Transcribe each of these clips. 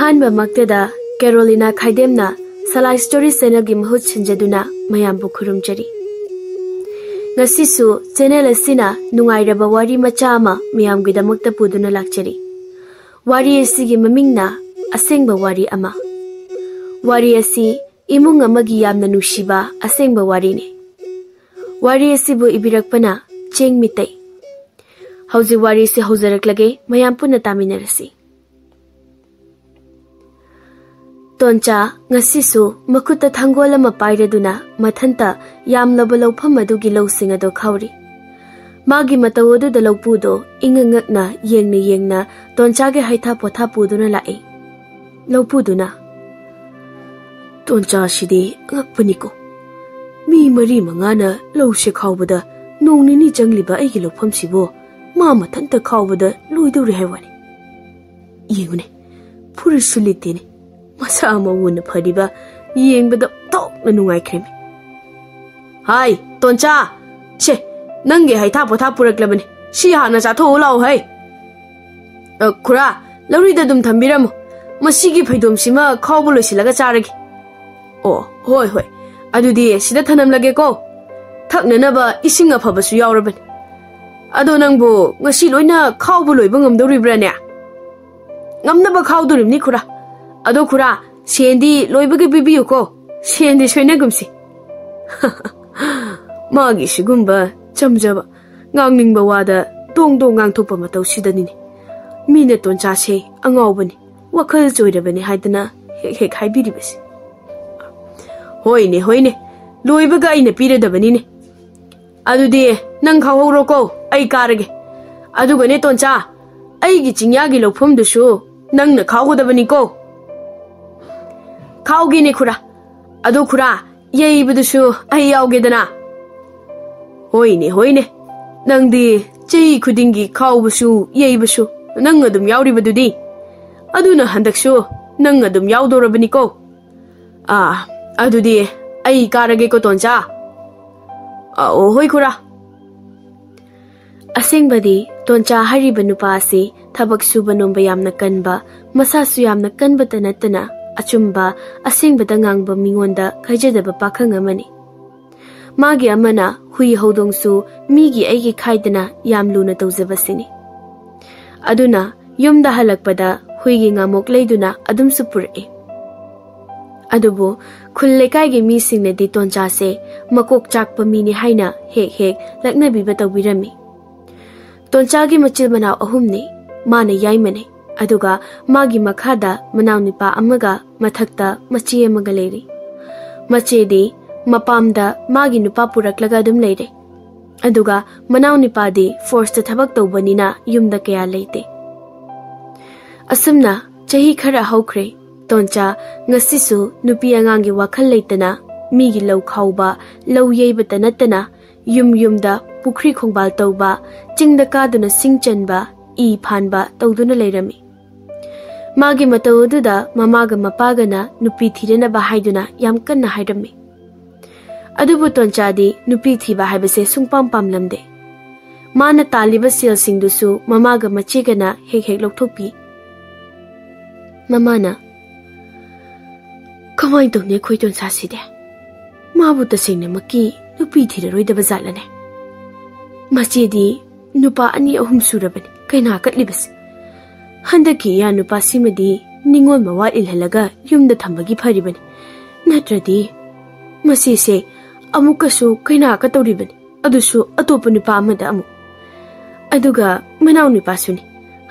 अहानबा मक्तदा Carolina खाइदेमना सलाई story channel की महूत सिंजदुना मयामबु खुरुमजरी ngasisu channel asina nungairaba wari macha ama miyamgidamukta puduna lakchari wari asigi mamingna asengba wari ama wari asi imung amagi yamna nushiba asengba wari ne wari asibu ibirakpana Cheng Meetei hauji wari se haujaraklage mayam punna taminarasi toncha ngasisu makuta thangola ma pairaduna mathanta yamlaba lawpham adugi lawsing ado khawri magi matawodu da lawpudo ingangakna yengna toncha ge haitha potha puduna lai lawpuduna toncha shidi ngakpaniko mi mari mangana lawse khawbada nongnini jangliba aigi lawpham sibo ma mathanta khawbada loidori haiwani yengune purisulitini masa amawuna phadiba yengbada tokna nungai khremi hai toncha she nange haitha potha puraklabani si hana cha tho law hai khura lawrida dum thambiramu masigi phaidom sima khawbu loisilaga charagi oh hoi hoi adudi sida thanam lage ko thakna ba ising aphabasu yawrabani ado nangbu ngasi loina khawbu loiba ngamdoribra ne ngamna ba khawdorimni khura ado khura sendi loibage bibiyu ko sendi soina gumsi magi sigumba chamjaba ngangningba wada dongdong ngangthokpa matau sidani mine toncha se angawbani wakhal joirabani haidana hek haibiribasi hoine loibaga ina piradabani ne adudi nang khawhoro ko ai karage aduga ne toncha aigi chingyagi lofum dusu nangna khawgodabani ko khawgini khura adu khura yeibudusu ai yaugedana hoine nangdi chei khudingi khawbusu yeibusu nang adum yauribadudi aduna handaksu nang adum yaudorabani ko adudi ai karage ko toncha oh hoi khura asengbadi toncha hariba nupa ase thabak suba nomba yamna kanba masasu yamna kanba tanatana achumba asengbada ngangba mingonda khaijadaba pakhang amani magi amana hui hodongsu migi aigi khaidana yamluna tawjabasini aduna yumda halakpada huigi ngamok leiduna adum supur'i adubo khullekai gi mi singne di toncha se makok chakpa mini haina hek laknabi batawirami toncha gi machil manaw ahumni mana yaimane aduga magi makhada manaw nipa amaga mathakta machi amaga leiri machedi mapamda magi nupa puraklaga dum leire aduga manaw nipa di force ta thabak tawbanina yumda kaya leite asumna chahi khara hawkhre toncha ngasisu nupi angangi wakhal leitana migi law khawba law yeibata natana yumda pukhri khongbal tawba chingda kaduna singchanba I phanba tawduna leirami magi matawduda mamaga mapagana nupi thirena ba haiduna yam kanna haidami adubu tonchadi nupi thiba haibase sungpam pamlamde mana taliba sel singdusu mamaga machigana hek lokthokpi mamana kamai tawne khoi toncha side mabu tasingne maki nupi thiraroi da bazalane machedi nupa ani ahum surabani kaina katlibas handaki ya nupa simadi ningol mawa ilhalaga yumda thambagi pharibani natradi masise amukasu kaina ka tawribani adusu atopa nupa amada amu aduga manaw nupa suni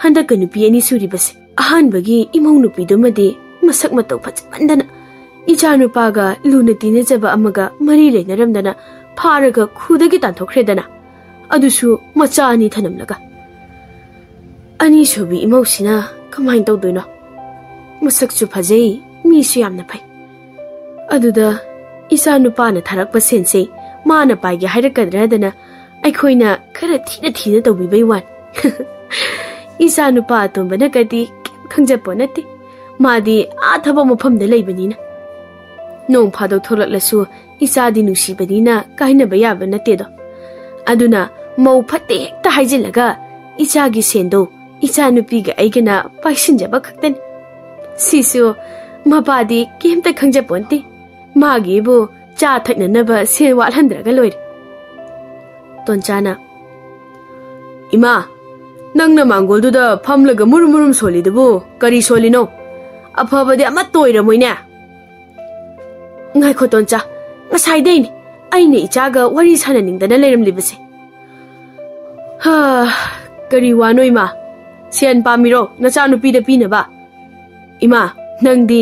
handaka nupi ani suribas ahanbagi imau nupi dumadi masak mataw phachmandana icha nupa ga luna tinajaba amaga mari lenaramdana pharaga khudagi tanthokredana adusu macha ani thanamlaga ani shobi imosina kamai tawdoino masakchu phajei mi su yamna phai aduda isa nupa na tharakpa sense mana paige hairakadradana aikhoina khara thina tawbibai wan isa nupa tombana kadi khangjapo nati madi a thaba mafamda leibanina nong phado tholaklasu isa di nusibadina kaina bayaba natedo aduna mau phatte hekta haijilaga icha gi sendo icha nupi ga aigana paisinjaba khakten Sisu mapadi kemta khangjaponti magi bu cha thaknanaba se walhandraga loire. Tonchana Ima nangna mangolduda phamlaga murum solidabu kari solino afabadi ama toira moina ngai kho toncha ngasai deini aine ichaga wari sananingdana leiramlibase ha kari wano ima sian pamiro nacha nupi da pinaba ima nangdi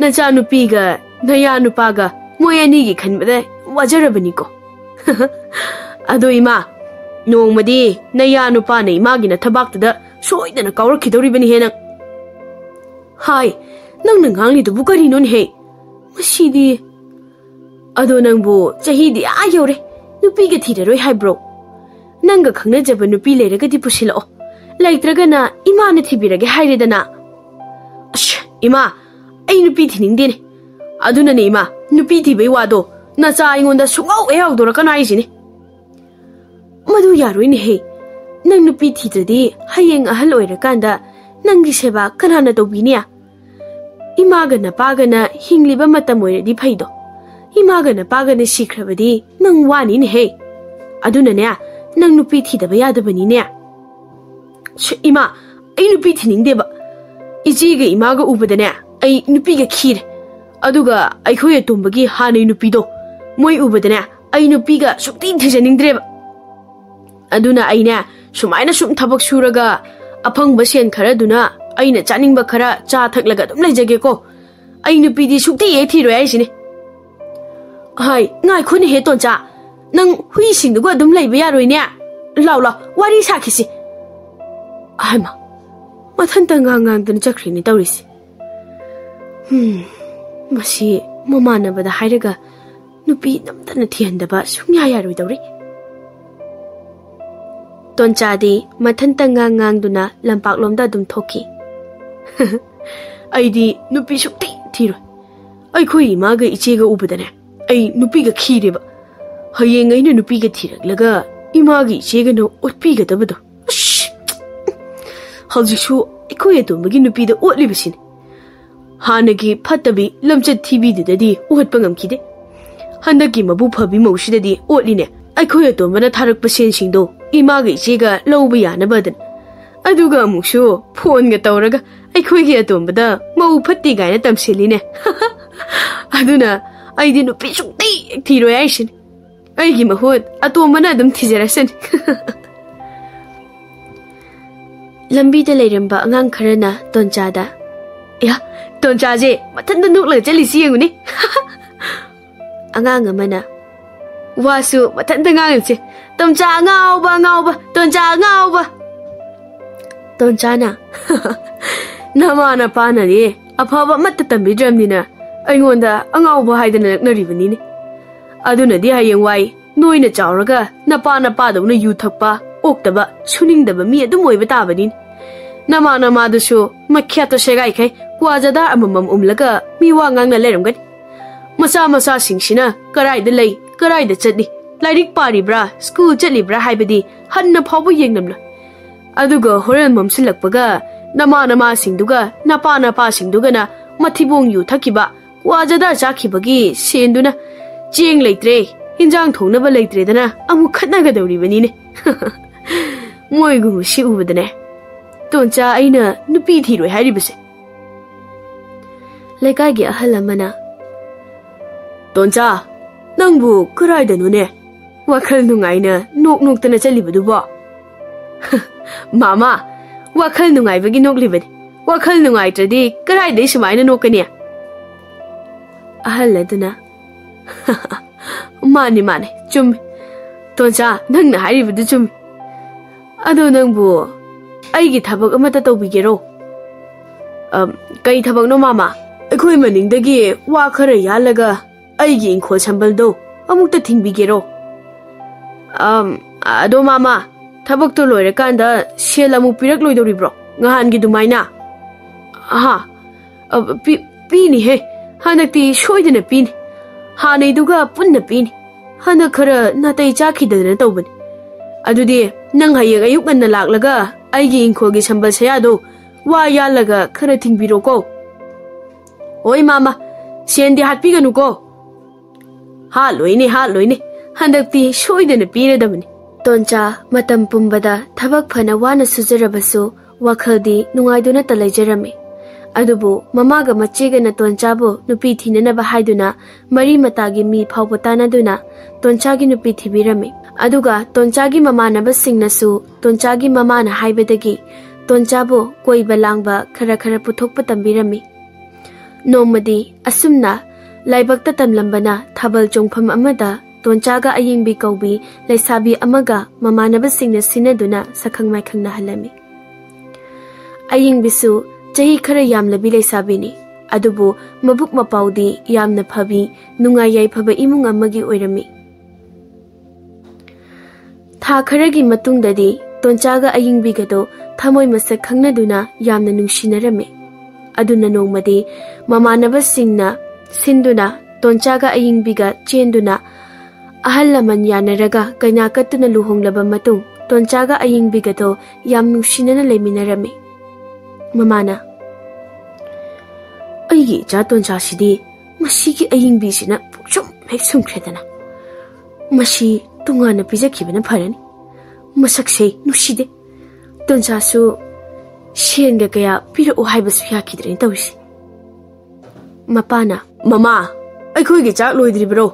nacha nupi ga naya nupaga moyani gi khanbada wajarabani ko ado ima nongmadi naya nupa na imagi na thabaktuda soidana kawrakidoribani hena hai nangna ngangli dubu kari non he masidi ado nangbu chahidi a yore nupi ga thiraroi haibro nanga khangnajaba nupi leiraga di pusilo laitragana ima na thibirage hairedana ash ima ai nupi thiningdene aduna ne ima nupi thibai wado nacha aingonda sungau eawdora kana aisine madu yaroine he nang nupi thitradi hayeng ahal oirakanda nanggi seba kanana tobiniya imaga na pagana hingliba matam oiradi phaido imaga na pagana sikhrabadi nang wani ne he aduna ne nang nupi thidaba yadabani ne ima ai nupi thiningdeba ichiga imaga ubadane ai nupi ga khire aduga ai khoye tombagi hanai nupi do moi ubadane ai nupi ga sukti thijaningdreba aduna aina sumaina sum thabak suraga aphang basen khara duna aina chaning ba khara cha thaklaga dum lejage ko ai nupi di sukti ye thi roi sine hai ngai khuni he ton cha nang hui sing duga dum leiba ya roi ne law wari sakhisi aima mathanta ngang dan chakri ni tawrisi masi mamana bada hairaga nupi namdana thiandaba sungya ya roi tawri Tonchadi mathanta ngang duna lampak lomda dum thoki aidi nupi sukti thiro ai khoi ima ga iche ga ubadane ai nupi ga khireba hayeng aina nupi ga thiraglaga ima ga iche ga no otpi ga dabado haljishu ikoi atomagi nupi da otli bisin hanagi phatabi lamchat thibi dadi otpa ngamkide handaki mabu phabi maushidadi otline ai khoi atomana tharak pasen singdo imaga ichiga lowba yanabadan aduga amukshu phone ga tawraga aikhoigi atombada mau phatti gaina tamseline aduna aidi nupi sukti thiro yaisin aigi mahut atombana dum thijarasan lambi da leiramba angang kharana tonchada ya tonchaje mathanda nukla chalisi yenguni angang amana wasu mathanda ngangse Toncha ngauba toncha ngauba tonchana namana pana ni afaba matta tambidramnina aingonda angauba haidana naknaribani ne aduna di hayeng wai noina chawraga napa dawna yu thakpa oktaba suningdaba mi adum oiba tabani namana dusu makhyato segai khai kwajada amamam umlaga mi wa ngangna leramgani macha singsina karai da lei karai da chadni Lairik paribra, school chalibra haibadi, hanna phabu yengnamla. Aduga horen mamsilakpaga, nama singduga, napa singduga na mathibong yu thakiba, wajada chakibagi senduna, jeng leitre, hinjang thongnaba leitre dana, amu khatnaga dawribani ne. Moigu si ubadane. Toncha aina nupi thiroi hairibase. Lekagi ahal amana. Toncha, nangbu karai da nune. Wakhal nungaina nok tana chalibadubo mama wakhal nungai bagi noklibani wakhal nungai tradi karai dei sumaina nokani ahal laduna mani chum toncha nangna hairibadu chum ado nangbu aigi thabak amata tawbigero kai thabak no mama akhoi maningdagi wa khara yalaga aigi inkhol sambaldo amukta thingbigero ado mama tabak to loirakanda sel amu pirak loidoribro ngahan gi dumaina aha pini he hanakti shoidana pini hanai duga punna pini hana khara natai chakhidana tawbani adudi nang hayeng ayuk nganna laklaga aigi inkhol gi sambal sayado wa yalaga khara thingbiro ko Oi mama, sendi hatpiganuko. Loine. Handakti soidana piradabani. Toncha matam pumbada thabak phana wana sujarabasu wakhadi nungaiduna talaijarami. Adubu mamaga machega na tonchabo nupi thinanaba haiduna mari matagi mi phawpatana duna tonchagi nupi thibirami. Aduga tonchagi mamanaba singnasu tonchagi mamana haibadagi tonchabo koiba langba khara puthokpa tambirami. Nomadi asumna laibakta tamlambana thabal chongpham amada tonchaga ayingbi kaubi laisabi amaga mamanaba singna sinaduna sakhang maikhangna halami. Ayingbisu Jahi khara yamla bi laisabini adubu mabuk mapaudi yamna phabi nungayai phaba imung amagi oirami. Tha kharagi matungdadi tonchaga ayingbigado thamoi masak khangnaduna yamna nungsinarame. Aduna nongmadi mamanaba singna sinduna tonchaga ayingbiga chenduna ahal laman yanaraga kainakatuna luhonglaba matung tonchaga ayingbigado yam nungsinana leiminarame. Mamana Aigi jaton chasidi masigi ayingbi sina pukchum hexum kredana mashi tungana pijakibana pharani masakse nushide tonchasu shenga kaya pira ohaibasu yakidreni tawisi mapana mama akhoi gi chak loidribro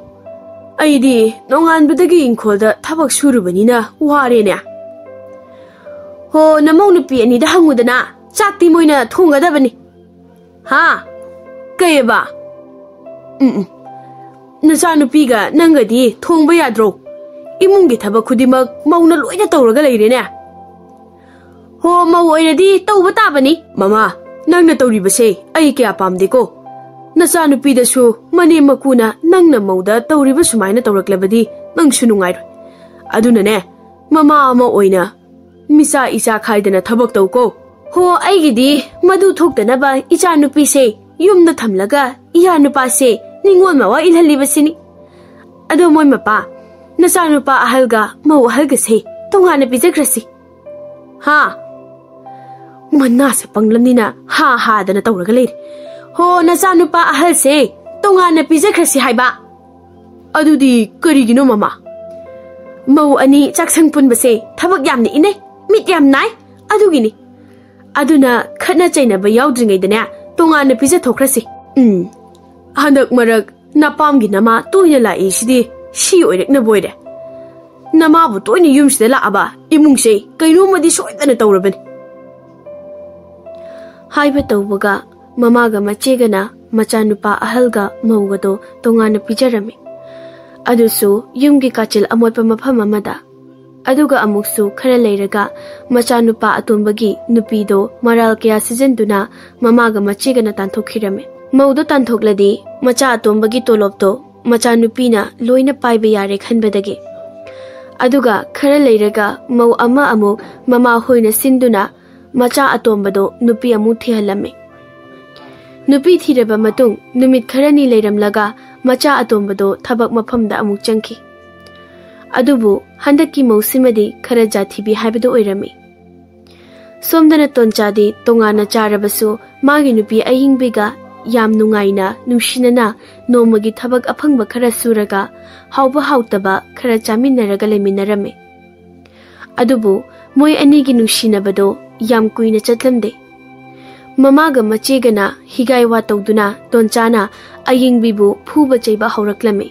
aidi nonganbadagi ingkholda thabak surubanina warene ho namau nupi ani da hangudana Chakti moina thunga dabani. Ha? Kayaba? Nacha nupiga nangadi thongba yadro. Imungi thaba khudimak mauna loina tawraga leirene. Ho mau oiradi tawba tabani. Mama, nangna tawribase ai kya pamdeko. Nacha nupida su mane makuna nangna mauda tawriba sumaina tawraklabadi nangsu nungairoi. Aduna ne, mama ama oina misa isa khaidana thabak tawko. Ho aigidi madu thoktanaba icha nupi se yumna thamlaga iya nupa se ningol mawa ilhalibasini ado moi mapa nacha nupa ahalga mau ahalga se tongana pijakrasi ha manna se panglamnina ha dana tawraga leir ho nacha nupa ahal se tongana pijakrasi haiba adudi karigino mama mau ani chaksang punbase thabak yamni ine mit yam nai adugini Aduna khana chaina ba yaudringaidana tongana pija thokrasi handak marak napamgi nama toina la isidi shi oirekna boide nama bu toina yumsida la aba imungse kaino madi soidana tawraban haiba tawbaga mamaga machegana machanupa ahalga mawgado tongana pijarami adusu yumgi kachil amotpa mafam amada Aduga amuksu khara leiraga machanupa atombagi nupido maral kya sijenduna mamaga machigana tanthokirame maudo tanthokladi macha atombagi tolopto machanupina loina paiba yare khanbadagi aduga khara leiraga mau ama amu mama hoina sinduna macha atombado nupi amu thihalame nupi thiraba matung numit kharani leiramlaga macha atombado thabak mafamda amuk changki Adubu handaki mausimadi khara jathibi haibado oirami. Somdana tonchadi tongana charabasu magi nupi ayingbiga yam nungaina nungsinana nomagi thabak aphangba khara suraga hauba hautaba khara chaminaraga leminarame. Adubu moi anigi nungsinabado yam kuina chatlamde. Mamaga machegana higai wa tawduna tonchana ayingbibu phuba chaiba hauraklame.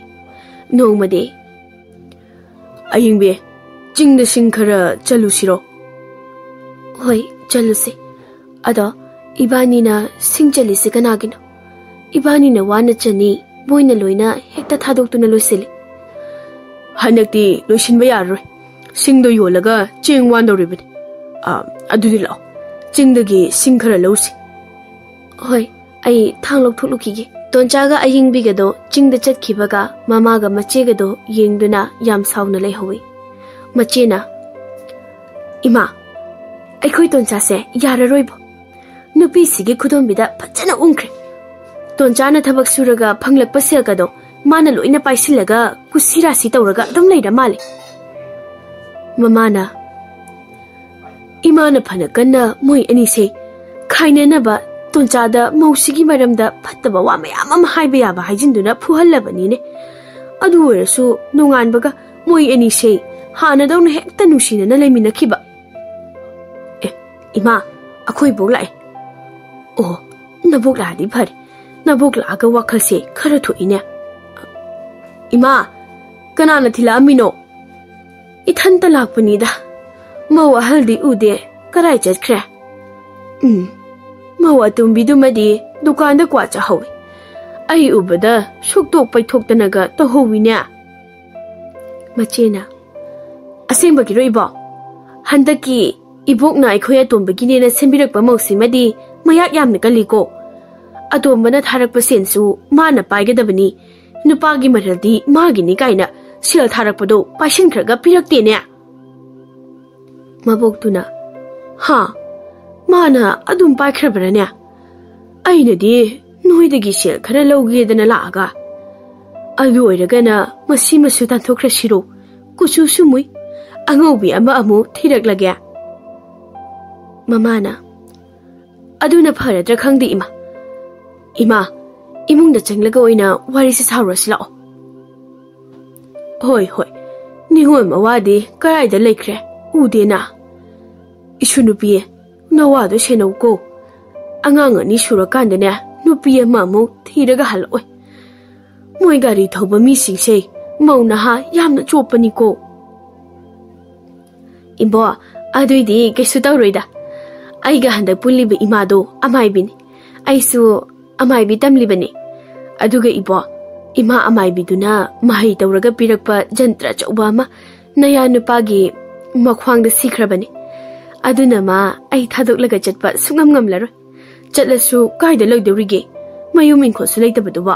Nomade Ayingbe, jingda singkara chalusiro. Hoi, chaluse. Ada, ibanina sing chalisi kanagino. Ibanina wana chani, boina loina hekta thadok na loisili. Hanakti loisin bayaroi. Singdo yolaga cheng wando ribbon. Adudi lao. Jingdagi singkara losi. Hoi, ay thanglok thulukigi. Tonchaga ayingbigado chingda chatkibaga mamaga machegado yengduna yam sauna leihowi machena ima aikhoi tonchase yararoibo nupi sige khudombida phajana ungkhre tonchana thabak suraga phanglakpa selgado mana loina paisilaga kusirasi tawraga dam leira male mamana imana phana kanna moi ani se khainana ba ꯇꯣꯟꯆꯥꯗ ꯃꯧꯁꯤꯒꯤ ꯃꯔꯝꯗ ꯐꯠꯇꯕ ꯋꯥ ꯃꯌꯥꯝ ꯑꯃ ꯍꯥꯏꯕ ꯌꯥꯕ ꯍꯥꯏꯖꯤꯟꯗꯨꯅ ꯐꯨꯍꯜꯂꯕꯅꯤꯅꯦ ꯑꯗꯨ ꯑꯣꯏꯔꯁꯨ ꯅꯣꯡꯉꯥꯟꯕꯒ ꯃꯣꯏ ꯑꯅꯤꯁꯦ ꯍꯥꯟꯅꯗꯧꯅ ꯍꯦꯛꯇ ꯅꯨꯡꯁꯤꯅꯅ ꯂꯩꯃꯤꯟꯅꯈꯤꯕ ꯏꯃꯥ ꯑꯩꯈꯣꯏ ꯕꯣꯛ ꯂꯥꯛꯑꯦ ꯑꯣ ꯅꯕꯣꯛ ꯂꯥꯛꯑꯗꯤ ꯐꯔꯦ ꯅꯕꯣꯛ ꯂꯥꯛꯑꯒ ꯋꯥꯈꯜꯁꯦ ꯈꯔ ꯊꯣꯛꯏꯅꯦ ꯏꯃꯥ ꯀꯅꯥꯅ ꯊꯤꯜꯂꯛꯑꯝꯃꯤꯅꯣ ꯏꯊꯟꯇ ꯂꯥꯛꯄꯅꯤꯗ ꯃꯧ ꯑꯍꯜꯗꯤ ꯎꯗꯦ ꯀꯔꯥꯏ ꯆꯠꯈ꯭ꯔꯦ ꯃꯧ ꯑꯇꯣꯝꯕꯤꯗꯨꯃꯗꯤ ꯗꯨꯀꯥꯟꯗ ꯀ꯭ꯋꯥ ꯆꯥꯍꯧꯏ ꯑꯩ ꯎꯕꯗ ꯁꯨꯛꯇꯣꯛ ꯄꯩꯊꯣꯛꯇꯅꯒ ꯇꯧꯍꯧꯋꯤꯅꯦ ꯃꯆꯦꯅ ꯑꯁꯦꯡꯕꯒꯤꯔꯣ ꯏꯕꯣ ꯍꯟꯗꯛꯀꯤ ꯏꯕꯣꯛꯅ ꯑꯩꯈꯣꯏ ꯑꯇꯣꯝꯕꯒꯤꯅꯦꯅ ꯁꯦꯝꯕꯤꯔꯛꯄ ꯃꯧꯁꯤꯃꯗꯤ ꯃꯌꯥꯛ ꯌꯥꯝꯅ ꯀꯜꯂꯤꯀꯣ ꯑꯇꯣꯝꯕꯅ ꯊꯥꯔꯛꯄ ꯁꯦꯟꯁꯨ ꯃꯥꯅ ꯄꯥꯏꯒꯗꯕꯅꯤ ꯅꯨꯄꯥꯒꯤ ꯃꯔꯜꯗꯤ ꯃꯥꯒꯤꯅꯤ ꯀꯥꯏꯅ ꯁꯦꯜ ꯊꯥꯔꯛꯄꯗꯣ ꯄꯥꯏꯁꯤꯟꯈ꯭ꯔꯒ ꯄꯤꯔꯛꯇꯦꯅꯦ ꯃꯕꯣꯛꯇꯨꯅ ꯍꯥ ꯃꯥꯅ ꯑꯗꯨꯝ ꯄꯥꯏꯈ꯭ꯔꯕ꯭ꯔꯅꯦ ꯑꯩꯅꯗꯤ ꯅꯣꯏꯗꯒꯤ ꯁꯦꯜ ꯈꯔ ꯂꯧꯒꯦꯗꯅ ꯂꯥꯛꯑꯒ ꯑꯗꯨ ꯑꯣꯏꯔꯒꯅ ꯃꯁꯤꯃꯁꯨ ꯇꯥꯟꯊꯣꯛꯈ꯭ꯔꯁꯤꯔꯣ ꯀꯨꯆꯨ ꯁꯨꯃꯨꯏ ꯑꯉꯧꯕꯤ ꯑꯃ ꯑꯃꯨꯛ ꯊꯤꯔꯛꯂꯒꯦ ꯃꯃꯥꯅ ꯑꯗꯨꯅ ꯐꯔꯗ꯭ꯔꯥ ꯈꯪꯗꯦ ꯏꯃꯥ ꯏꯃꯨꯡꯗ ꯆꯪꯂꯒ ꯑꯣꯏꯅ ꯋꯥꯔꯤꯁꯦ ꯁꯥꯎꯔꯁꯤ ꯂꯥꯛꯑꯣ ꯍꯣꯏ ꯅꯤꯉꯣꯜ ꯃꯋꯥꯗꯤ ꯀꯔꯥꯏꯗ ꯂꯩꯈ꯭ꯔꯦ ꯎꯗꯦꯅ ꯏꯁꯨ ꯅꯨꯄꯤ ꯅꯋꯥꯗꯣ ꯁꯦꯟꯅꯧꯀꯣ ꯑꯉꯥꯡ ꯑꯅꯤ ꯁꯨꯔꯀꯥꯟꯗꯅꯦ ꯅꯨꯄꯤ ꯑꯃ ꯑꯃꯨꯛ ꯊꯤꯔꯒ ꯍꯜꯂꯛꯑꯣꯏ ꯃꯣꯏ ꯒꯥꯔꯤ ꯊꯧꯕ ꯃꯤꯁꯤꯡꯁꯦ ꯃꯧ ꯅꯍꯥ ꯌꯥꯝꯅ ꯆꯣꯞꯄꯅꯤꯀꯣ ꯏꯕꯣ ꯑꯗꯨꯏꯗꯤ ꯀꯩꯁꯨ ꯇꯧꯔꯣꯏꯗ ꯑꯩꯒ ꯍꯟꯗꯛ ꯄꯨꯜꯂꯤꯕ ꯏꯃꯥꯗꯣ ꯑꯃꯥꯏꯕꯤꯅꯤ ꯑꯩꯁꯨ ꯑꯃꯥꯏꯕꯤ ꯇꯝꯂꯤꯕꯅꯤ ꯑꯗꯨꯒ ꯏꯕꯣ ꯏꯃꯥ ꯑꯃꯥꯏꯕꯤꯗꯨꯅ ꯃꯍꯩ ꯇꯧꯔꯒ ꯄꯤꯔꯛꯄ ꯖꯟꯇ꯭ꯔ ꯑꯆꯧꯕ ꯑꯃ ꯅꯌꯥ ꯅꯨꯄꯥꯒꯤ ꯃꯈ꯭ꯋꯥꯡꯗ ꯁꯤꯈ꯭ꯔꯕꯅꯤ ꯑꯗꯨꯅ ꯃꯥ ꯑꯩ ꯊꯥꯗꯣꯛꯂꯒ ꯆꯠꯄ ꯁꯨꯡꯉꯝ ꯉꯝꯂꯔꯣꯏ ꯆꯠꯂꯁꯨ ꯀꯥꯏꯗ ꯂꯩꯗꯧꯔꯤꯒꯦ ꯃꯌꯨꯝ ꯏꯪꯈꯣꯜꯁꯨ ꯂꯩꯇꯕꯗꯨꯕꯣ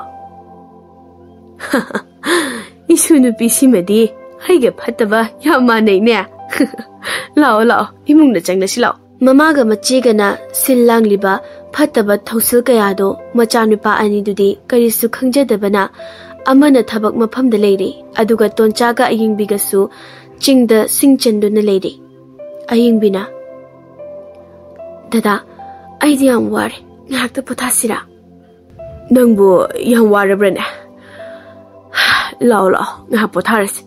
ꯏꯁꯨ ꯅꯨꯄꯤꯁꯤꯃꯗꯤ ꯑꯩꯒ ꯐꯠꯇꯕ ꯌꯥꯝ ꯃꯥꯟꯅꯩꯅꯦ ꯂꯥꯛꯑꯣ ꯏꯃꯨꯡꯗ ꯆꯪꯂꯁꯤ ꯂꯥꯛꯑꯣ ꯃꯃꯥꯒ ꯃꯆꯦꯒꯅ ꯁꯤꯜ ꯂꯥꯡꯂꯤꯕ ꯐꯠꯇꯕ ꯊꯧꯁꯤꯜ ꯀꯌꯥꯗꯣ ꯃꯆꯥꯅꯨꯄꯥ ꯑꯅꯤꯗꯨꯗꯤ ꯀꯔꯤꯁꯨ ꯈꯪꯖꯗꯕꯅ ꯑꯃꯅ ꯊꯕꯛ ꯃꯐꯝꯗ ꯂꯩꯔꯤ ꯑꯗꯨꯒ ꯇꯣꯟꯆꯥꯒ ꯑꯌꯤꯡꯕꯤꯒꯁꯨ ꯆꯤꯡꯗ ꯁꯤꯡ ꯆꯟꯗꯨꯅ ꯂꯩꯔꯤ ꯑꯌꯤꯡꯕꯤꯅ ꯗꯗꯥ ꯑꯩꯗꯤ ꯌꯥꯝ ꯋꯥꯔꯦ ꯉꯥꯏꯍꯥꯛꯇ ꯄꯣꯊꯥꯁꯤꯔꯥ ꯅꯪꯕꯨ ꯌꯥꯝ ꯋꯥꯔꯕ꯭ꯔꯅꯦ ꯂꯥꯛꯑꯣ ꯉꯥꯏꯍꯥꯛ ꯄꯣꯊꯥꯔꯁꯤ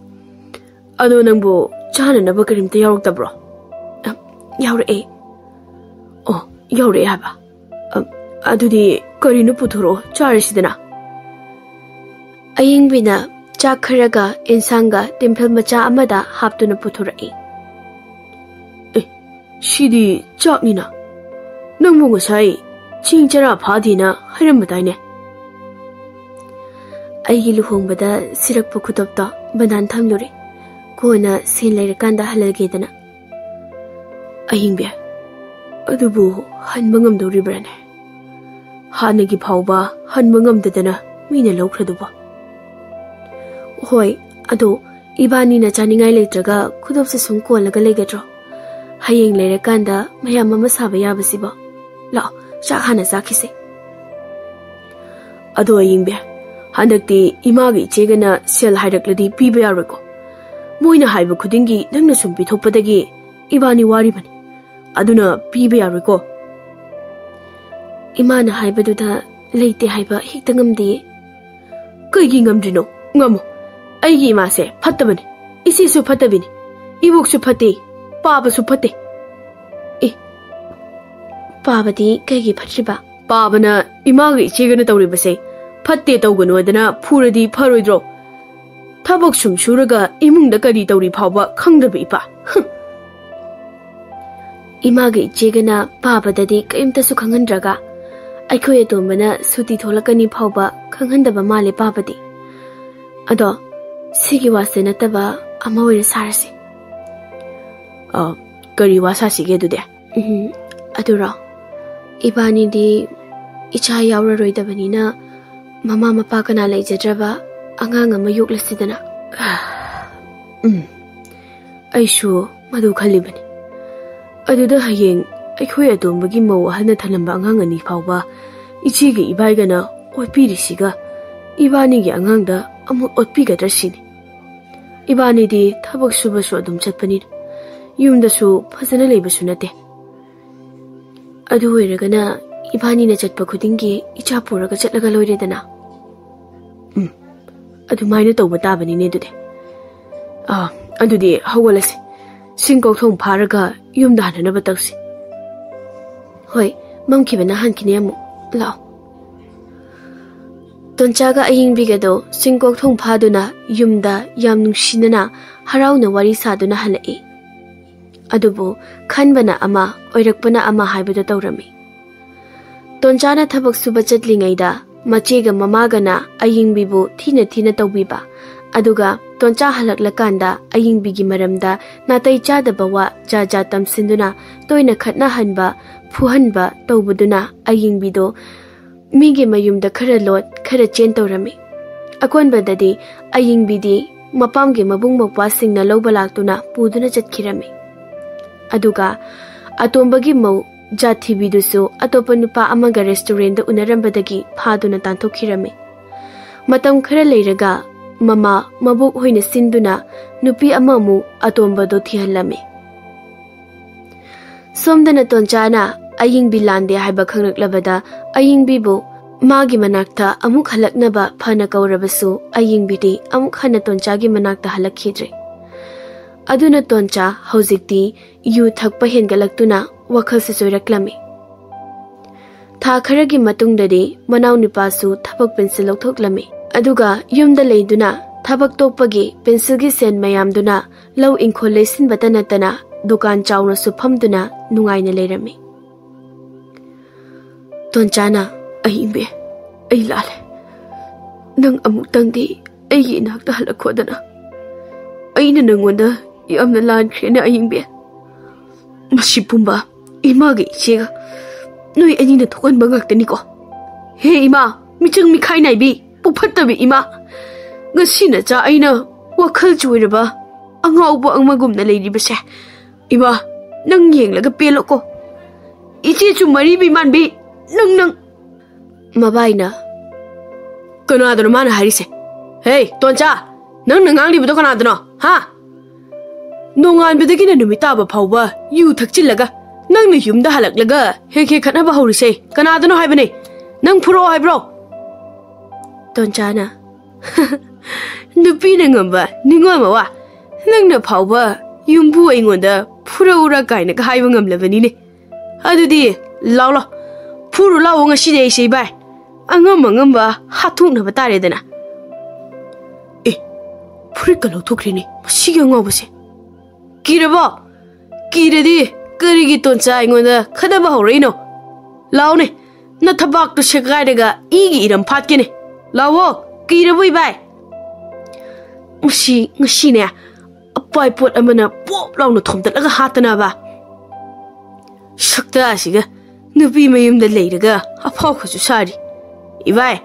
ꯑꯗꯣ ꯅꯪꯕꯨ ꯆꯥꯅꯅꯕ ꯀꯔꯤꯝꯇ ꯌꯥꯎꯔꯛꯇꯕ꯭ꯔꯣ ꯌꯥꯎꯔꯛꯑꯦ ꯑꯣ ꯌꯥꯎꯔꯛꯑꯦ ꯍꯥꯏꯕ ꯑꯗꯨꯗꯤ ꯀꯔꯤꯅꯣ ꯄꯨꯊꯣꯔꯛꯑꯣ ꯆꯥꯔꯤꯁꯤꯗꯅ ꯑꯌꯤꯡꯕꯤꯅ ꯆꯥꯛ ꯈꯔꯒ ꯏꯟꯁꯥꯡꯒ ꯇꯤꯝꯐꯜ ꯃꯆꯥ ꯑꯃꯗ ꯍꯥꯞꯇꯨꯅ ꯄꯨꯊꯣꯔꯛꯏ ꯁꯤꯗꯤ ꯆꯥꯛꯅꯤꯅ ꯅꯪꯕꯨ ꯉꯁꯥꯏ ꯆꯦꯡ ꯆꯔꯥ ꯐꯥꯗꯦꯅ ꯍꯥꯏꯔꯝꯕꯗꯥꯏꯅꯦ ꯑꯩꯒꯤ ꯂꯨꯍꯣꯡꯕꯗ ꯁꯤꯔꯛꯄ ꯈꯨꯗꯣꯞꯇꯣ ꯕꯟꯗꯥꯟ ꯊꯝꯂꯨꯔꯦ ꯀꯣꯟꯅ ꯁꯦꯟ ꯂꯩꯔꯀꯥꯟꯗ ꯍꯜꯂꯒꯦꯗꯅ ꯑꯌꯤꯡꯕꯤ ꯑꯗꯨꯕꯨ ꯍꯟꯕ ꯉꯝꯗꯧꯔꯤꯕ꯭ꯔꯥꯅꯦ ꯍꯥꯟꯅꯒꯤ ꯐꯥꯎꯕ ꯍꯟꯕ ꯉꯝꯗꯗꯅ ꯃꯤꯅ ꯂꯧꯈ꯭ꯔꯗꯨꯕꯣ ꯍꯣꯏ ꯑꯗꯣ ꯏꯕꯥꯅꯤꯅ ꯆꯥꯅꯤꯡꯉꯥꯏ ꯂꯩꯇ꯭ꯔꯒ ꯈꯨꯗꯣꯞꯁꯦ ꯁꯨꯝ ꯀꯣꯜꯂꯒ ꯂꯩꯒꯗ꯭ꯔꯣ ꯍꯌꯦꯡ ꯂꯩꯔꯀꯥꯟꯗ ꯃꯌꯥꯝ ꯑꯃ ꯁꯥꯕ ꯌꯥꯕꯁꯤꯕꯣ ꯂꯥꯛꯑꯣ ꯆꯥꯛ ꯍꯥꯟꯅ ꯆꯥꯈꯤꯁꯦ ꯑꯗꯣ ꯑꯌꯤꯡꯕꯤ ꯍꯟꯗꯛꯇꯤ ꯏꯃꯥꯒ ꯏꯆꯦꯒꯅ ꯁꯦꯜ ꯍꯥꯏꯔꯛꯂꯗꯤ ꯄꯤꯕ ꯌꯥꯔꯣꯏꯀꯣ ꯃꯣꯏꯅ ꯍꯥꯏꯕ ꯈꯨꯗꯤꯡꯒꯤ ꯅꯪꯅ ꯁꯨꯝ ꯄꯤꯊꯣꯛꯄꯗꯒꯤ ꯏꯕꯥꯅꯤ ꯋꯥꯔꯤꯕꯅꯤ ꯑꯗꯨꯅ ꯄꯤꯕ ꯌꯥꯔꯣꯏꯀꯣ ꯏꯃꯥꯅ ꯍꯥꯏꯕꯗꯨꯗ ꯂꯩꯇꯦ ꯍꯥꯏꯕ ꯍꯦꯛꯇ ꯉꯝꯗꯦ ꯀꯩꯒꯤ ꯉꯝꯗ꯭ꯔꯤꯅꯣ ꯉꯝꯃꯣ ꯑꯩꯒꯤ ꯏꯃꯥꯁꯦ ꯐꯠꯇꯕꯅꯤ ꯏꯆꯦꯁꯨ ꯐꯠꯇꯕꯤꯅꯤ ꯏꯕꯣꯛꯁꯨ ꯐꯠꯇꯦ ꯄꯥꯕꯁꯨ ꯐꯠꯇꯦ ꯄꯥꯕꯗꯤ ꯀꯩꯒꯤ ꯐꯠꯇ꯭ꯔꯤꯕ ꯄꯥꯕꯅ ꯏꯃꯥꯒ ꯏꯆꯦꯒꯅ ꯇꯧꯔꯤꯕꯁꯦ ꯐꯠꯇꯦ ꯇꯧꯒꯅꯨꯗꯅ ꯐꯨꯔꯗꯤ ꯐꯔꯣꯏꯗ꯭ꯔꯣ ꯊꯕꯛ ꯁꯨꯝ ꯁꯨꯔꯒ ꯏꯃꯨꯡꯗ ꯀꯔꯤ ꯇꯧꯔꯤ ꯐꯥꯎꯕ ꯈꯪꯗꯕ ꯏꯄꯥ ꯏꯃꯥꯒ ꯏꯆꯦꯒꯅ ꯄꯥꯕꯗꯗꯤ ꯀꯔꯤꯝꯇꯁꯨ ꯈꯪꯍꯟꯗ꯭ꯔꯒ ꯑꯩꯈꯣꯏ ꯑꯇꯣꯝꯕꯅ ꯁꯨꯇꯤ ꯊꯣꯛꯂꯛꯀꯅꯤ ꯐꯥꯎꯕ ꯈꯪꯍꯟꯗꯕ ꯃꯥꯜꯂꯦ ꯄꯥꯕꯗꯤ ꯑꯗꯣ ꯁꯤꯒꯤ ꯋꯥꯁꯦ ꯅꯠꯇꯕ ꯑꯃ ꯑꯣꯏꯅ ꯁꯥꯔꯁꯤ ꯀꯔꯤ ꯋꯥ ꯁꯥꯁꯤꯒꯦ ꯑꯗꯨꯗꯤ ꯑꯗꯨꯔꯣ ꯏꯕꯥꯅꯤꯗꯤ ꯏꯆꯥ ꯌꯥꯎꯔꯔꯣꯏꯗꯕꯅꯤꯅ ꯃꯃꯥ ꯃꯄꯥ ꯀꯅꯥ ꯂꯩꯖꯗ꯭ꯔꯕ ꯑꯉꯥꯡ ꯑꯃ ꯌꯣꯛꯂꯁꯤꯗꯅ ꯑꯩꯁꯨ ꯃꯗꯨ ꯈꯜꯂꯤꯕꯅꯤ ꯑꯗꯨꯗ ꯍꯌꯦꯡ ꯑꯩꯈꯣꯏ ꯑꯇꯣꯝꯕꯒꯤ ꯃꯧ ꯑꯍꯜꯅ ꯊꯅꯝꯕ ꯑꯉꯥꯡ ꯑꯅꯤ ꯐꯥꯎꯕ ꯏꯆꯦꯒ ꯏꯕꯥꯏꯒꯅ ꯑꯣꯠꯄꯤꯔꯤꯁꯤꯒ ꯏꯕꯥꯅꯤꯒꯤ ꯑꯉꯥꯡꯗ ꯑꯃꯨꯛ ꯑꯣꯠꯄꯤꯒꯗ꯭ꯔꯥ ꯁꯤꯅꯤ ꯏꯕꯥꯅꯤꯗꯤ ꯊꯕꯛ ꯁꯨꯕꯁꯨ ꯑꯗꯨꯝ ꯆꯠꯄꯅꯤꯅ ꯌꯨꯝꯗꯁꯨ ꯐꯖꯅ ꯂꯩꯕꯁꯨ ꯅꯠꯇꯦ ꯑꯗꯨ ꯑꯣꯏꯔꯒꯅ Ibani na chatpa khudingi icha puraga chatlaga loiredana. Adumaina tawba tabani ne dude. Adudi hawalasi. Singkok thong pharaga yumda hananaba tawsi. Hoi, mamkibana hankine amu. Lao. Tonchaga ayingbigado singkok thong phaduna yumda yam nungsinana harauna wari saduna halai. Adubu khanbana ama oirakpana ama haibada tawrami. Tonchana thabak suba chatlingaida machega mamagana ayingbibu thina tawbiba. Aduga toncha halaklakanda ayingbigi maramda natai chadaba wa jaja tamsinduna toina khatna hanba phuhanba tawbuduna ayingbido mige mayumda khara lot khara chen tawrami. Akonbadadi ayingbidi mapamge mabung mokwa singna lawba laktuna puduna chatkirami. Aduga atombagi mau Jati bidusu atopa nupa amaga restaurant da unarambadagi phaduna tanthokirami. Matam khara leiraga mama mabuk hoina sinduna nupi amamu atombado thihallami. Somdana tonchana ayingbi lande haiba khanglaklabada ayingbibu magi manakta amuk halaknaba phana kaurabasu ayingbidi amuk hana tonchagi manakta halakhidre. Aduna toncha hauzikti yu thakpa hengalaktuna wakal se soiraklami. Tha kharagi matungdadi manaw nipasu thabak pencil lokhoklami. Aduga yumda leiduna thabak tokpagi pencil gi sen mayamduna law ingkhol lesin batanatana dukan chawna suphamduna nungaina leirami. Tonchana ayimbe ay lale. Nang amuk tangdi ay inakta halakhodana. Ayna nangonda yamna lan khena ayimbe. Masipumba Imagi ichega Nui anina thokan bangak ko. He ima michang mikhai naibi pukphattabi ima ngasina cha aina wakhal chuiraba angauba angmagumna leiribase ima nang yenglaga pelo ko iche chu mari bi manbi nang mabaina kanadano mana harise. Hey toncha nang nanganglibudo kanadano ha nongan bedagina numitaba phawba yu thakchillaga nang na yumda halaklaga he khatnaba haurise kanadano haibane nang phuro haibro. Tonchana nupi na ngamba ningoma wa nang na phawba yumbu aingonda phuro kaina ka haiba ngamlabani ne adudi lawlo phuro lawo ngasi dei sei bai angamba hathukna batare dana phurika lo thokrini masiga ngawbase kirabo kiredi karigi toncha aingonda khadaba horeino lawne na thabak to shegaidaga igi iram phatkene lawo kiraboi bai ngasi ne apai pot amana pop lawna thomtatlaga hatana ba shakta asiga nupi mayumda leiraga aphau khasu sari ibai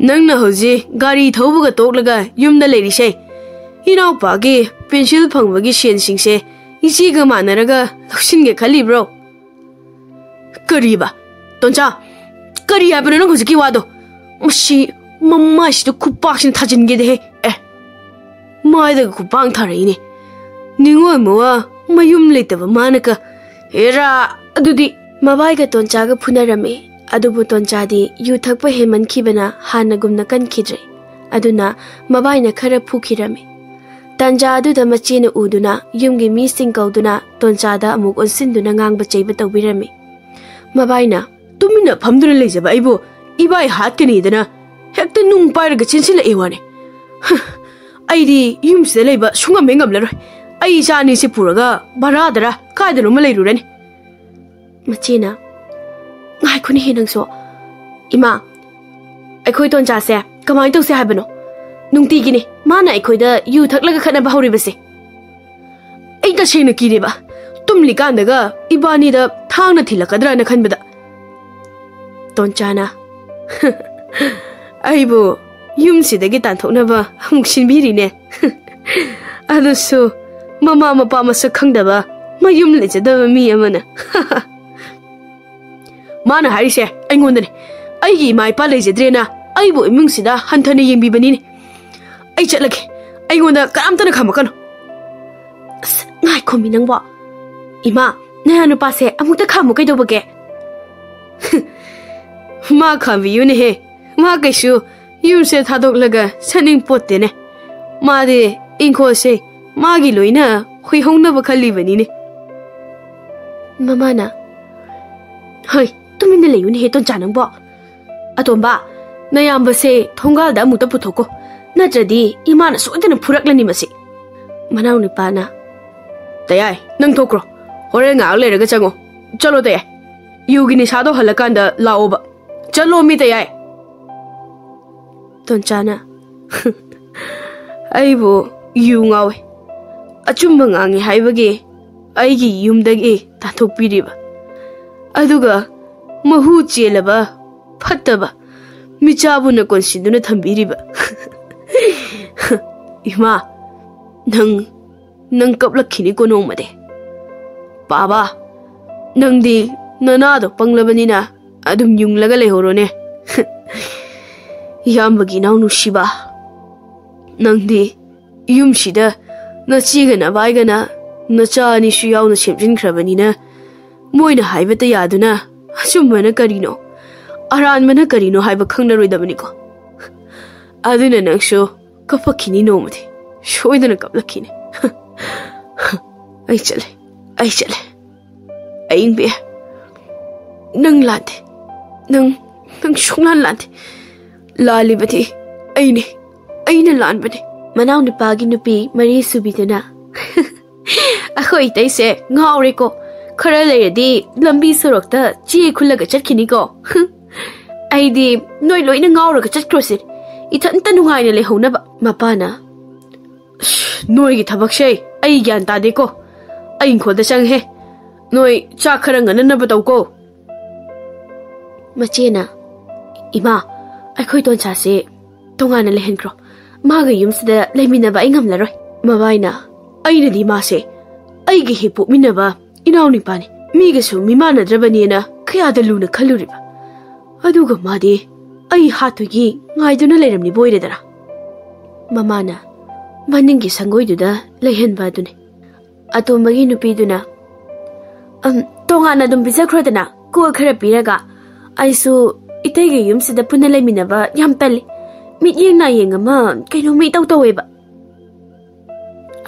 nangna hoji gari thobuga toklaga yumda leirise inau pagi pencil phangwagi sen singse ichiga manaraga laksinge khalibro kariba toncha kari habana nang hoji ki wado masi mamma shi to khupaksin thajinge de mai da khupang thareine ningo mowa mayum leitaba manaka era adudi mabai ga toncha ga phunarame adubu toncha di yu thakpa heman khibana hana gumna kan khidre aduna mabai na khara phukhirame tanja adu da machina uduna yumgi mi singkauduna toncha da amuk onsinduna ngangba cheiba tawbirame mabai na tumina phamduna leijaba aibo ibai hatkani dana hekta nung pairaga chinsila ewane aidi yumse leiba sunga mengam laroi ai jani se puraga baradara kaidano ma leirurani machina ngai khuni hinangso ima aikoi toncha se kamai to se habano nungti gini mana aikoi da yu thaklaga khana bahuri base ai ta sena kireba tumli kandaga ibani da thangna thilakadra na khanbada tonchana aibo yumsidagi tanthoknaba muksinbirine adusu mama mapa masa khangdaba mayum lejadaba mi amana mana harise aingondane aigi mai pa lejadrena aibo imungsida hanthana yengbibanine ai chatlage aingonda karamtana khamakano ngai khomi nangba ima nayanu pase amukta khamu kaidobage मा खाबियुने हे मा कैसु use थादोक लगा सनिंग पोते ने मादे इंखो से मागी लोइना हुई होंगना बखली बनी ने ममा ना हई तुम इन्हें लेयुने हे तो जानंग बो अतोंबा नयाम बसे थोंगा दा मुता पुथोको नत्रदी इमान सोदन फुरकलनी मसे मनाउ निपाना तयाय नंग थोक्रो होरे ngal le raga chango chalo tayay yugi ni sado halakanda laoba chalo mi tayay tonchana aibo yu ngawe achumba ngangi haibage aigi yumdagi tathokpiriba aduga mahu chelaba phattaba michabu na konsiduna thambiriba ima nang kaplakhini ko nomade Baba, nang di nanado panglabanina adum yung laga lehorone. Yambagi naw nushiba. Nang di yum shida na chiga na baiga na cha ni shuyaw na shemjin krabanina. Moy na haibata yaduna asumma na karino. Aran mana karino haiba khangna roidabani ko. Aduna nang sho kapakini nomade. Shoidana kaplakini. Ay chale. Ai chale aing be nang lante nang shunglan lante lali bati aina lan bani manaw ni pagi nupi mari subitana akhoi tai se ngaure ko khara leradi lambi sorokta chi khulaga chatkhini ko ai di noi loina ngauraga chatkrosin ithan tanungai ne le hona mapana noi gi thabak sei ai gyan ta de ko Aing ko da chang he noi cha kharang an na batau ko machena ima ai khoi ton cha se tonga na lehen kro ma ga yum sida lemina ba ingam la roi ma bai na ai na di ma se ai gi he pu mina ba inaw ni pa ni mi ga su mi ma na drabani na khya da lu na khaluri ba adu ga ma de ai ha tu gi ngai du na leram ni boi re dara mama na maning gi sangoi du da lehen ba du ni Atombagi nupiduna tongana dum bijakrodana ko khara piraga aisu itege yumsida puna leminaba yam tali mit yengna yengama kaino mi taw taweba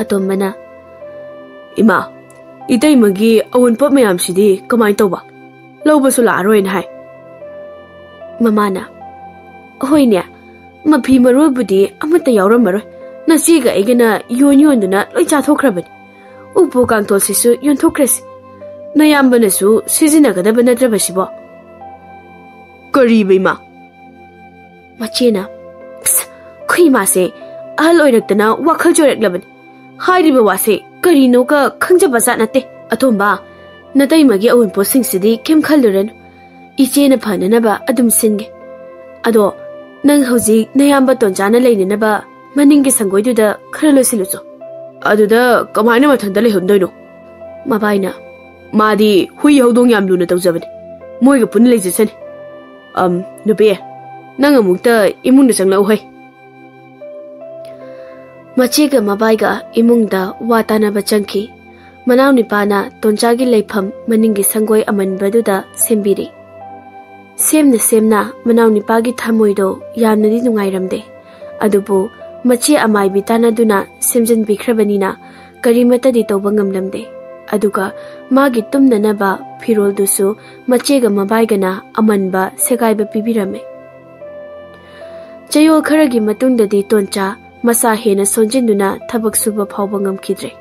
atombana ima itei magi awon pop mayam sidi kamai tawba lawba su la roin hai mamana hoinya mapi maroi budi amata yawram maroi nasiga igana yon duna loi cha thokrabani Upo kangtol sisu yon thokres nayambana su sizina gada banatra basibo kari bima machena khui ma se al oiraktana wakhal jorek laban hairiba wase kari no ka khangja basa nate athomba natai magi awun posing sidi kem khalluren ichena phanana ba adum singe ado nang hoji nayamba tonjana leinena ba maningi sangoi du da kharalo silucho aduda kamaina mathanda le hundoino mabaina madi hui hodong yam luna tawjabani moiga pun leijasani nupe nang amukta imungda changlau hai machiga mabaiga imungda watana bachangki manaw nipana tonchagi leifam maningi sangoi amanbaduda sembiri semna manaw nipagi thamoido yamnadi nungairamde adubu machi amai bitana duna semjin bikhrabani karimata di toba ngamlamde aduga magi tumnana ba phirol dusu machega mabaigana amanba segaiba pibirame chayol kharagi matungda di toncha masa hena sonjinduna thabak suba phawba ngamkhidre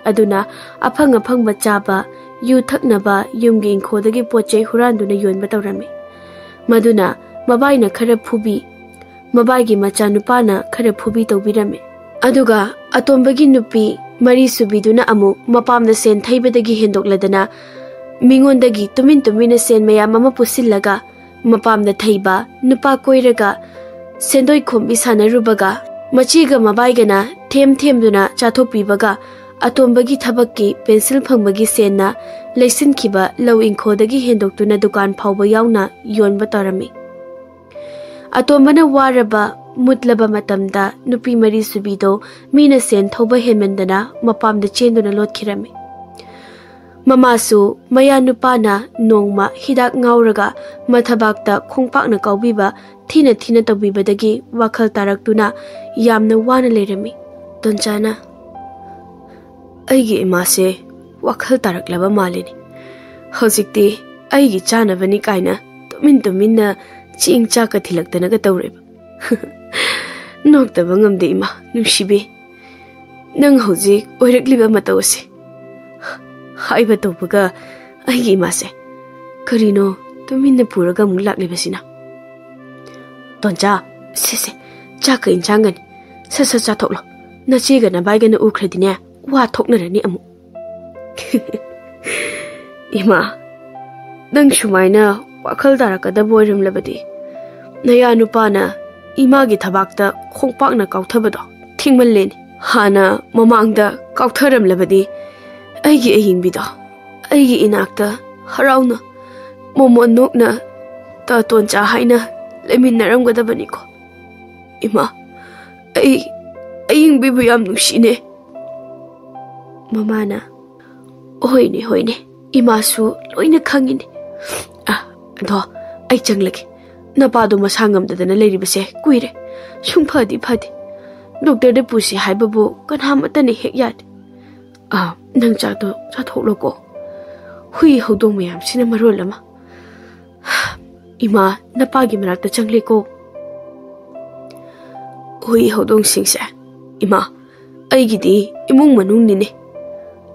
aduna afang bachaba yu thaknaba yumgi inkhodagi pochei huranduna yonba tawrame maduna mabaina khara phubi mabaigi macha nupana khara phubi tawbirame aduga atombagi nupi mari subiduna amu mapamna sen thaibadagi hendokladana mingondagi tumina sen mayam ama pusillaga mapamna thaiba nupa koiraga sendoi khombi sanarubaga machiga mabaigana them chathokpibaga atombagi thabakki pencil phangbagi senna leisinkiba low inkhodagi hendoktuna dukan phawba yauna yonba tarami atombana waraba mutlaba matamda nupi mari subido mina sen thoba hemendana mapamda chenduna lotkhirami Mamasu maya nupana nongma hidak ngauraga mathabakta khongpakna kaubiba thina thina tawbibadagi wakhal taraktuna yamna wana lerami. Tonchana aigi imase wakhal taraklaba malini. Hojikti aigi chanabani kaina tuminna ching chaka thilaktana ga tawreba. Noktaba ngamde ima nungsibi. Nang hojik oirakliba matawase. Haiba tawbaga aigi imase karino tuminna puraga mung laklibasina. Toncha sese chaka inchangani sasa chathoklo nachiga na baigana ukradine wa thoknarani amu. Ima nang sumaina wakhal darakada boiram labadi naya nupana imagi thabakta khongpakna kauthabado thingmalleni hana mamangda kautharam labadi aigi ayingbido aigi inakta harauna momon nokna ta toncha haina leminnaramgadabani ko. Ima ayingbibu yam nungshine. Mamana hoine imasu loina khangini. Do ai changlagi napado masangamdadana leribase kuire sungphadi phadi doctor de pusi haibabu kanhamatani hek yad. Nang chado chathoklo hui hodong mayam sina marolama. Ima napagi manakta changle ko. Hui hodong singse ima aigidi imung manung nine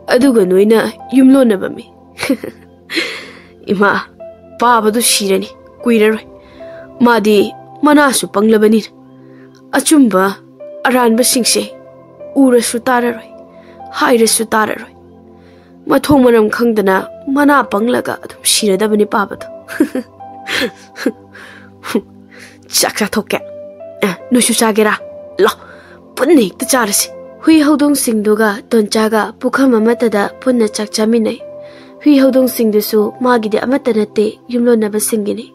aduga noina yumlonabami. Ima pabadu shirani kuiraroi madi manasu panglabani achumba aranba singse urasu tararoi hairasu tararoi mathong manam khangdana mana panglaga adum shiradabani pabadu. Chakra thokke nusu chagera lo punni hekta charasi. Hui hodong singduga tonchaga pukham amatada punna chak chaminai. Hui hodong singdusu magide amata natte yumlonaba singini.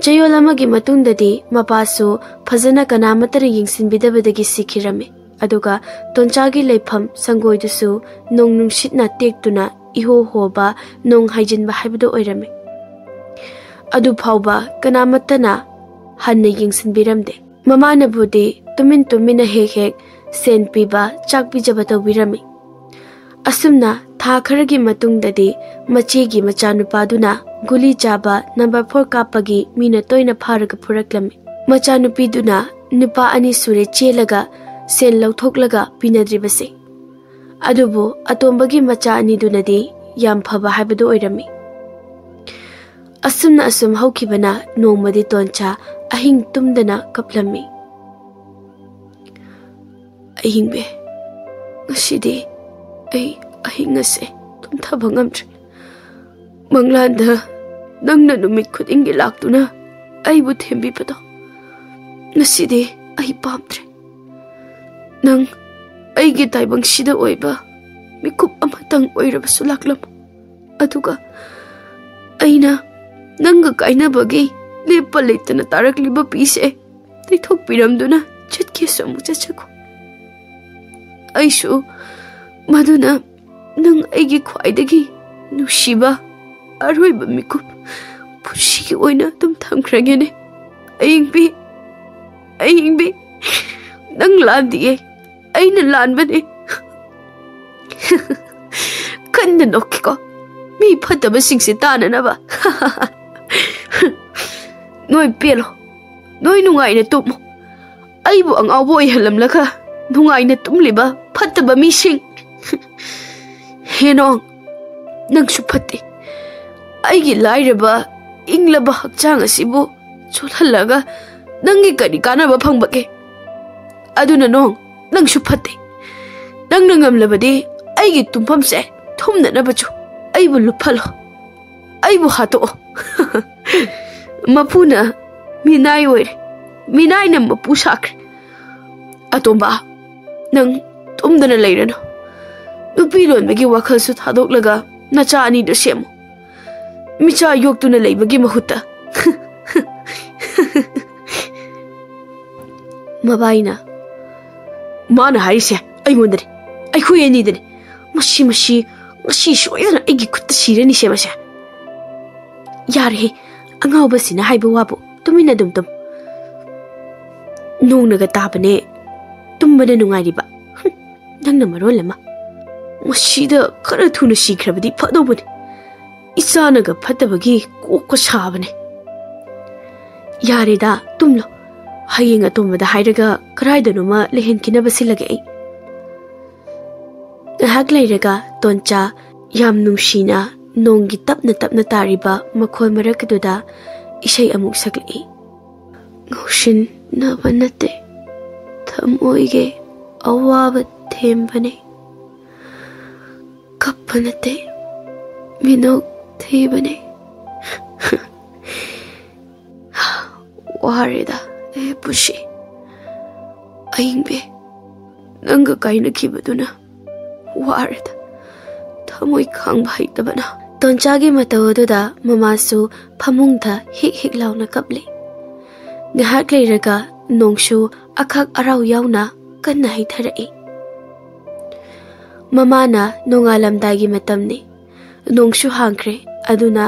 Chayol amagi matungdadi mapasu phajana kanamatara yingsinbidabadagi sikhirame. Aduga tonchagi leifam sangoidusu nong nungshitna tektuna iho hoba nong haijinba haibado oirame. Adu phauba kanamatana hanna yingsinbiramde. Mamana budi tumina hek sen piba chak bijaba tawbirami. Asumna tha kharagi matungdadi machegi machanupaduna guli chaba number 4 kapagi mina toina pharaga phuraklami. Machanupiduna nupa ani sure chelaga sen lauthoklaga pinadribase. Adubu atombagi macha ani dunadi yam phaba haibadu oirami. Asumna asum haukibana nongmadi toncha ahing tumdana kaplami. Ahingbe ngasidi ahing ase tumthaba ngamdre. Manglanda nangna numit khudingi laktuna aibu thembibado ngasidi ai pamdre. Nang aigi taibang sida oiba mikup amatang oirabasu laklam. Aduga aina nanga kainabagi lepa leitana tarakliba pise taithok piramduna chatki samu chachaku. Aishu maduna nang aigi khwaidagi nushiba aroiba mikup pushigi oina tum thamkragene. Ayingbi nang landiye aina lanbane. Kanna nokkiko mi phataba singse tananaba. Noi pelo noi nungaina tumo aibu ang awbo ihalamlaka nungaina tumliba phataba mi sing. Henong nang supati aigi lairaba inglaba hakchang asibu chulhalaga nangi kari kanaba phangbake. Aduna nong nang supati nang nangamlabadi aigi tumpham se thumna nabachu aibu luphalo aibu hato. Mapuna minai oire minai na mapu sakre. Atomba nang tumdana leirano nupi lonbagi wakhalsu thadоклага nacha ani do semo micha yoktuna leibagi mahutta. Mabaina mana harise aingondari ai khuyani dani mashi ngasi soyana aigi khutta sirani se mase yare angaw basina haiba wabu tumina dum nongnaga tabane tumbana nungai ba nangna marol lama ngasida khara thuna sikhrabadi phadobani isanaga phatabagi kokko sabane yareda tumlo hayeng atomada hairaga karaidonuma lehenkinaba silaga ai hak lairaga toncha yam nungshina nonggi tapna tariba makhoi marakduda isai amuk sakli ngoshin nabanate thamoige awaba thembane kappanate minok thebane warida e pushi aingbe nanga kaina kibaduna warida thamoi khang bhai tabana tonchagi matawoda mamasu phamungda hik launa kapli ngahak leiraga nongshu akhak arau yauna kanna haitharai mamana nongalamdagi matamni nongshu hangkre aduna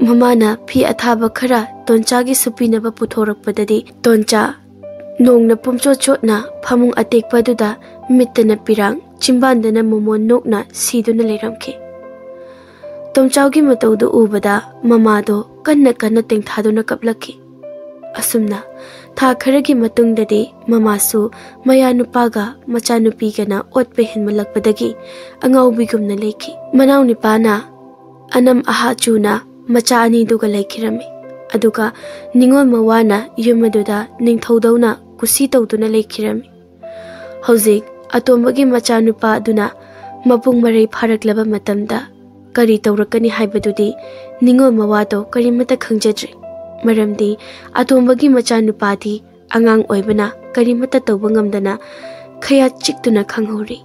mamana phi athaba khara tonchagi supinaba puthorakpadadi toncha nongna pumcho chotna phamung atekpaduda mittana pirang chimbandana momon nokna siduna leiramke tomchaugi mataudu ubada mamado kanna tengthaduna kaplaki asumna tha kharagi matungdadi mamasu maya nupaga macha nupigana otpe hinmalakpadagi angaubigumna leiki manaw nipana anam aha chuna macha ani duga leikirami aduga ningol mawana yumaduda ningthodawna kusi tawduna leikirami hojik atombagi macha nupa aduna mapung marei pharaklaba matamda kari tawrakani haibadudi ningol mawado karimata khangjadri maramdi atombagi macha nupadi angang oibana karimata tawba ngamdana khaya chiktuna khanghori